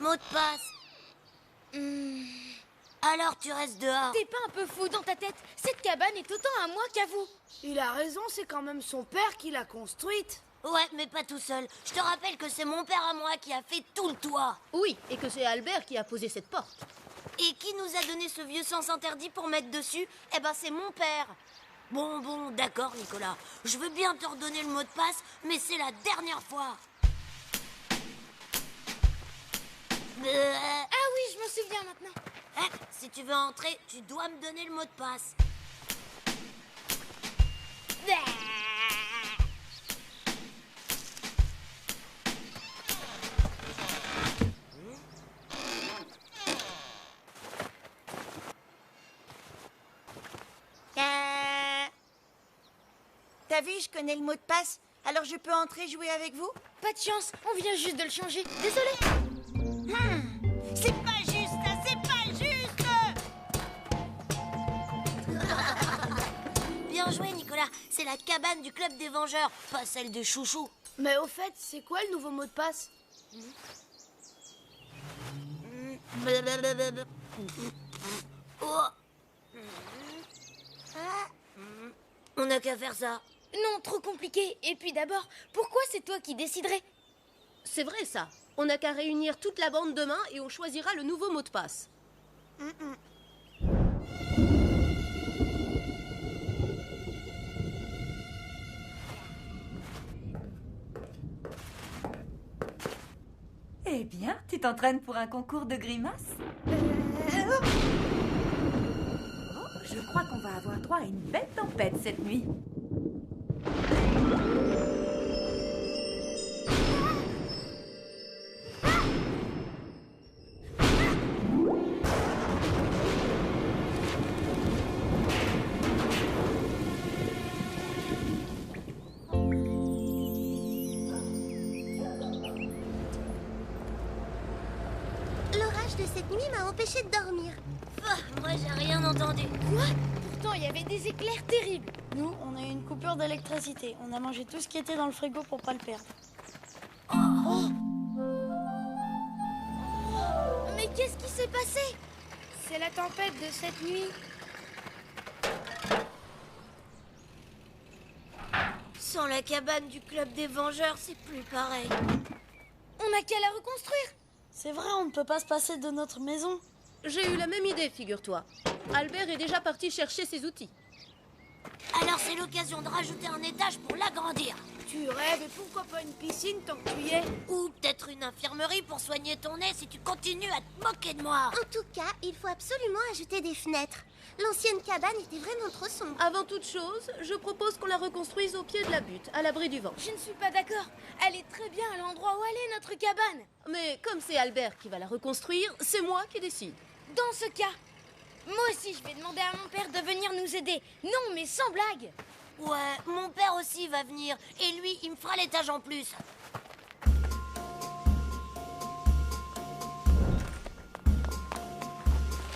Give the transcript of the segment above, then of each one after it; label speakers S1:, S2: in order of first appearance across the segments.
S1: mot de passe. Alors tu restes dehors.
S2: T'es pas un peu fou dans ta tête? Cette cabane est autant à moi qu'à vous.
S3: Il a raison, c'est quand même son père qui l'a construite.
S1: Ouais, mais pas tout seul. Je te rappelle que c'est mon père à moi qui a fait tout le toit.
S4: Oui, et que c'est Albert qui a posé cette porte.
S1: Et qui nous a donné ce vieux sens interdit pour mettre dessus? Eh ben c'est mon père. Bon, d'accord Nicolas. Je veux bien te redonner le mot de passe, mais c'est la dernière fois.
S2: Ah oui, je me souviens maintenant.
S1: Si tu veux entrer, tu dois me donner le mot de passe.
S5: T'as vu, je connais le mot de passe. Alors je peux entrer jouer avec vous?
S2: Pas de chance, on vient juste de le changer. Désolé.
S5: C'est pas juste, ça, c'est pas juste!
S1: Bien joué Nicolas, c'est la cabane du club des Vengeurs, pas celle des chouchous.
S3: Mais au fait, c'est quoi le nouveau mot de passe?
S1: Oh. On n'a qu'à faire ça.
S2: Non, trop compliqué. Et puis d'abord, pourquoi c'est toi qui déciderais?
S4: C'est vrai ça. On n'a qu'à réunir toute la bande demain et on choisira le nouveau mot de passe.
S6: Eh bien, tu t'entraînes pour un concours de grimaces? Oh, je crois qu'on va avoir droit à une belle tempête cette nuit.
S7: L'orage de cette nuit m'a empêché de dormir.
S1: Moi j'ai rien entendu.
S2: Quoi? Pourtant, il y avait des éclairs terribles.
S3: Nous, on a eu une coupure d'électricité. On a mangé tout ce qui était dans le frigo pour pas le perdre.
S2: Mais qu'est-ce qui s'est passé?
S3: C'est la tempête de cette nuit.
S1: Sans la cabane du club des Vengeurs, c'est plus pareil.
S2: On n'a qu'à la reconstruire.
S3: C'est vrai, on ne peut pas se passer de notre maison.
S4: J'ai eu la même idée, figure-toi. Albert est déjà parti chercher ses outils.
S1: Alors c'est l'occasion de rajouter un étage pour l'agrandir.
S3: Tu rêves, et pourquoi pas une piscine tant que tu y es?
S1: Ou peut-être une infirmerie pour soigner ton nez si tu continues à te moquer de moi.
S7: En tout cas, il faut absolument ajouter des fenêtres. L'ancienne cabane était vraiment trop sombre.
S4: Avant toute chose, je propose qu'on la reconstruise au pied de la butte, à l'abri du vent.
S2: Je ne suis pas d'accord. Elle est très bien à l'endroit où elle est, notre cabane.
S4: Mais comme c'est Albert qui va la reconstruire, c'est moi qui décide.
S2: Dans ce cas, moi aussi je vais demander à mon père de venir nous aider. Non, mais sans blague.
S1: Ouais, mon père aussi va venir. Et lui, il me fera l'étage en plus.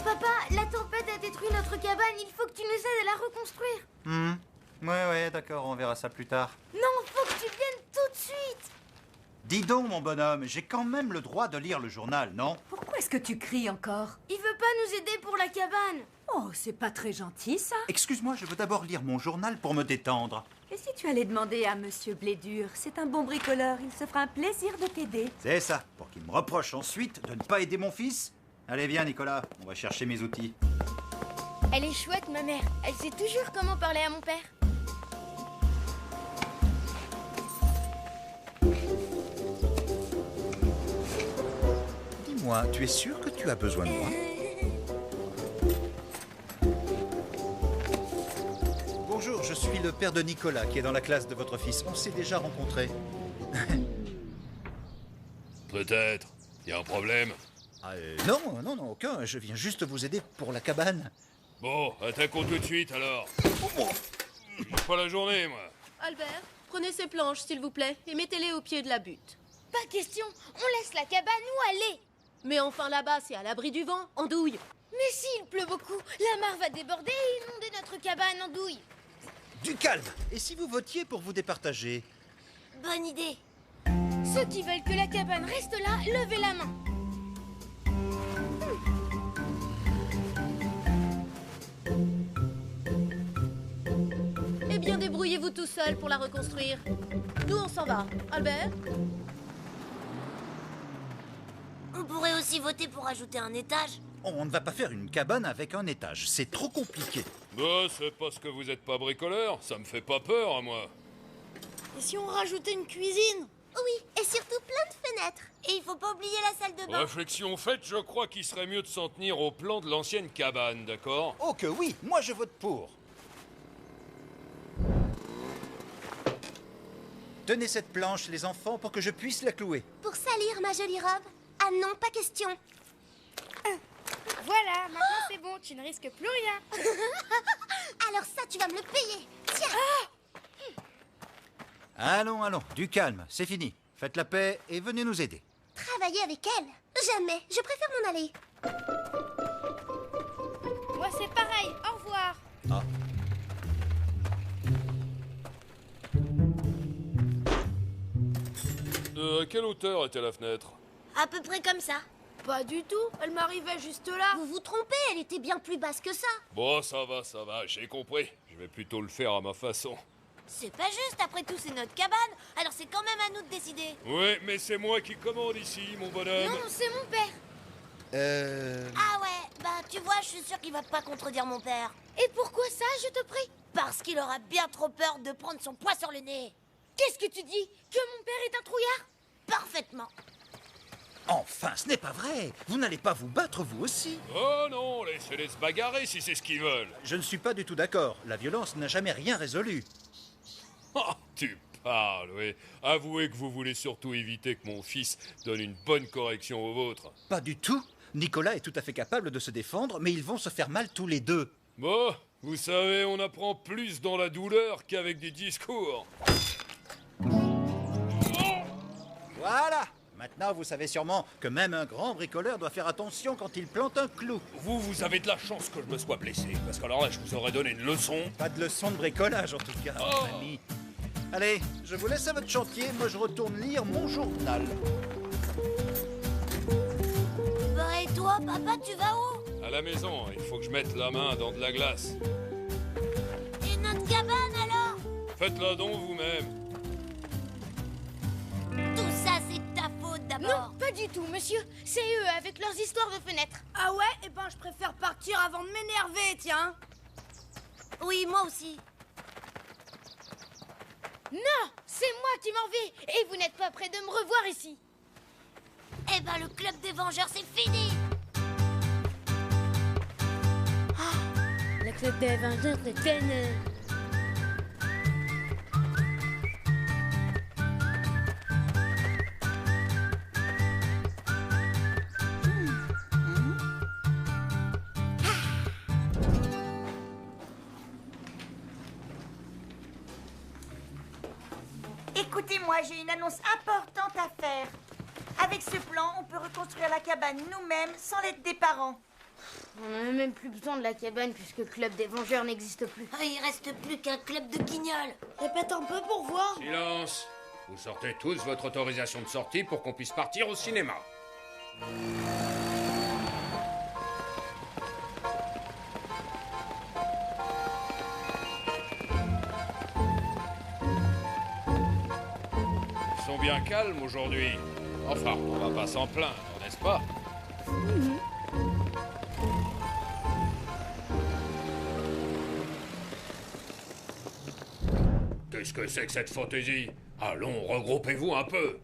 S2: Papa, la tempête a détruit notre cabane. Il faut que tu nous aides à la reconstruire.
S8: Ouais, d'accord, on verra ça plus tard.
S2: Non, faut que tu viennes tout de suite.
S8: Dis donc, mon bonhomme, j'ai quand même le droit de lire le journal, non?
S6: Pourquoi est-ce que tu cries encore?
S2: Il veut pas nous aider pour la cabane.
S6: Oh, c'est pas très gentil ça.
S8: Excuse-moi, je veux d'abord lire mon journal pour me détendre.
S6: Et si tu allais demander à Monsieur Blédur? C'est un bon bricoleur, il se fera un plaisir de t'aider.
S8: C'est ça, pour qu'il me reproche ensuite de ne pas aider mon fils? Allez, viens, Nicolas, on va chercher mes outils.
S2: Elle est chouette, ma mère. Elle sait toujours comment parler à mon père.
S8: Dis-moi, tu es sûr que tu as besoin de moi? Bonjour, je suis le père de Nicolas, qui est dans la classe de votre fils. On s'est déjà rencontrés.
S9: Peut-être. Y a un problème?
S8: Non, aucun. Je viens juste vous aider pour la cabane.
S9: Bon, attaquons tout de suite alors. Je bouge pas la journée, moi.
S4: Albert, prenez ces planches, s'il vous plaît, et mettez-les au pied de la butte.
S2: Pas question. On laisse la cabane où elle est.
S4: Mais enfin là-bas, c'est à l'abri du vent, en douille.
S2: Mais s'il pleut beaucoup, la mare va déborder et inonder notre cabane en douille.
S8: Du calme. Et si vous votiez pour vous départager?
S1: Bonne idée.
S2: Ceux qui veulent que la cabane reste là, levez la main.
S4: Débrouillez-vous tout seul pour la reconstruire. Nous, on s'en va. Albert?
S1: On pourrait aussi voter pour ajouter un étage.
S8: On ne va pas faire une cabane avec un étage, c'est trop compliqué.
S9: Bah, c'est parce que vous êtes pas bricoleur, ça me fait pas peur à moi.
S3: Et si on rajoutait une cuisine?
S7: Oui, et surtout plein de fenêtres.
S1: Et il faut pas oublier la salle de bain.
S9: Réflexion faite, je crois qu'il serait mieux de s'en tenir au plan de l'ancienne cabane, d'accord?
S8: Oh que oui, moi je vote pour. Tenez cette planche, les enfants, pour que je puisse la clouer.
S7: Pour salir ma jolie robe? Ah non, pas question.
S2: Voilà, maintenant c'est bon, tu ne risques plus rien.
S7: Alors ça, tu vas me le payer. Tiens.
S8: Allons, allons, du calme, c'est fini. Faites la paix et venez nous aider.
S7: Travailler avec elle? Jamais. Je préfère m'en aller.
S2: Moi c'est pareil, au revoir.
S8: Ah.
S9: À quelle hauteur était la fenêtre?
S1: À peu près comme ça.
S3: Pas du tout, elle m'arrivait juste là.
S7: Vous vous trompez, elle était bien plus basse que ça.
S9: Bon, ça va, j'ai compris. Je vais plutôt le faire à ma façon.
S1: C'est pas juste, après tout, c'est notre cabane. Alors c'est quand même à nous de décider.
S9: Oui, mais c'est moi qui commande ici, mon bonhomme.
S2: Non, c'est mon père.
S1: Ah ouais, bah tu vois, je suis sûre qu'il va pas contredire mon père.
S2: Et pourquoi ça, je te prie?
S1: Parce qu'il aura bien trop peur de prendre son poids sur le nez.
S2: Qu'est-ce que tu dis? Que mon père est un trouillard?
S1: Parfaitement.
S8: Enfin, ce n'est pas vrai. Vous n'allez pas vous battre, vous aussi.
S9: Oh non, laissez-les se bagarrer si c'est ce qu'ils veulent.
S8: Je ne suis pas du tout d'accord. La violence n'a jamais rien résolu.
S9: Oh, tu parles, oui. Avouez que vous voulez surtout éviter que mon fils donne une bonne correction au vôtre.
S8: Pas du tout. Nicolas est tout à fait capable de se défendre, mais ils vont se faire mal tous les deux.
S9: Bon, vous savez, on apprend plus dans la douleur qu'avec des discours.
S8: Voilà. Maintenant, vous savez sûrement que même un grand bricoleur doit faire attention quand il plante un clou.
S9: Vous avez de la chance que je me sois blessé, parce qu'alors là, je vous aurais donné une leçon.
S8: Pas de leçon de bricolage, en tout cas, mon ami. Allez, je vous laisse à votre chantier. Moi, je retourne lire mon journal.
S1: Bah et toi, papa, tu vas où?
S9: À la maison, il faut que je mette la main dans de la glace.
S1: Et notre cabane alors?
S9: Faites-la donc vous-même.
S1: Tout ça, c'est ta faute d'abord.
S2: Non, pas du tout, monsieur. C'est eux avec leurs histoires de fenêtres.
S3: Ah ouais? Eh ben je préfère partir avant de m'énerver, tiens.
S1: Oui, moi aussi.
S2: Non, c'est moi qui m'en vais. Et vous n'êtes pas prêt de me revoir ici.
S1: Eh ben, le club des Vengeurs, c'est fini.
S2: Le club des Vengeurs, c'est fini.
S5: Écoutez-moi, j'ai une annonce importante à faire. Avec ce plan, on peut reconstruire la cabane nous-mêmes sans l'aide des parents.
S2: On n'a même plus besoin de la cabane puisque le club des Vengeurs n'existe plus.
S1: Ah, il reste plus qu'un club de guignols.
S3: Répète un peu pour voir.
S10: Silence! Vous sortez tous votre autorisation de sortie pour qu'on puisse partir au cinéma.
S9: Ils sont bien calmes aujourd'hui. Enfin, on va pas s'en plaindre, n'est-ce pas?
S10: Qu'est-ce que c'est que cette fantaisie? Allons, regroupez-vous un peu.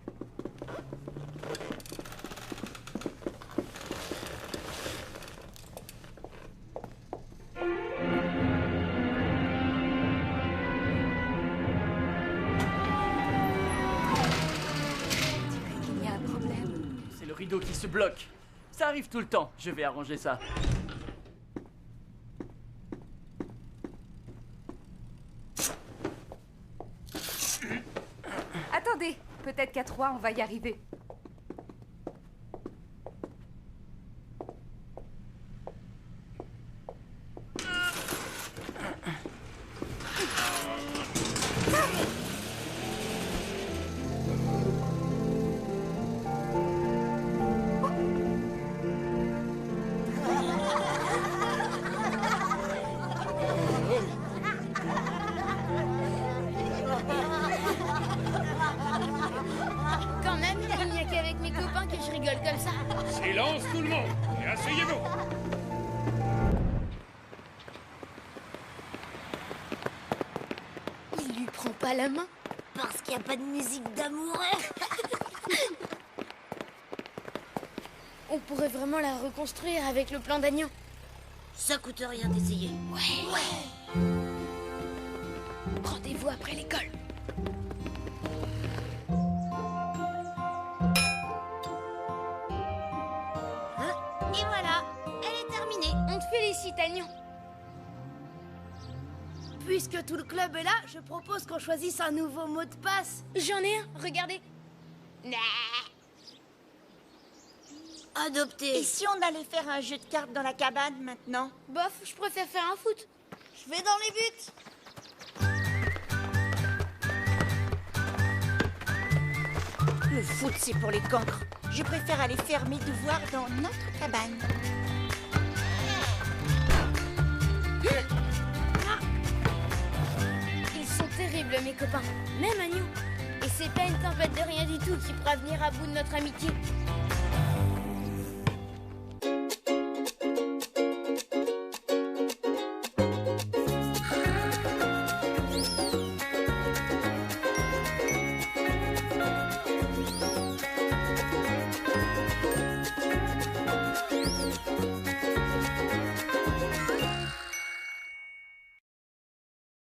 S6: Il y a un problème.
S11: C'est le rideau qui se bloque. Ça arrive tout le temps. Je vais arranger ça.
S6: Attendez, peut-être qu'à 3, on va y arriver.
S2: rigole comme ça.
S10: Silence tout le monde et asseyez-vous.
S2: Il lui prend pas la main.
S1: Parce qu'il n'y a pas de musique d'amour.
S2: On pourrait vraiment la reconstruire avec le plan d'Agnan.
S1: Ça coûte rien d'essayer.
S2: Ouais. Rendez-vous après l'école.
S1: Et voilà, elle est terminée.
S2: On te félicite, Agnan.
S4: Puisque tout le club est là, je propose qu'on choisisse un nouveau mot de passe.
S2: J'en ai un, regardez.
S1: Adopté.
S5: Et si on allait faire un jeu de cartes dans la cabane maintenant?
S2: Bof, je préfère faire un foot.
S3: Je vais dans les buts.
S5: Le foot, c'est pour les cancres. Je préfère aller faire mes devoirs dans notre cabane.
S2: Ils sont terribles, mes copains. Même Agnan. Et c'est pas une tempête de rien du tout qui pourra venir à bout de notre amitié.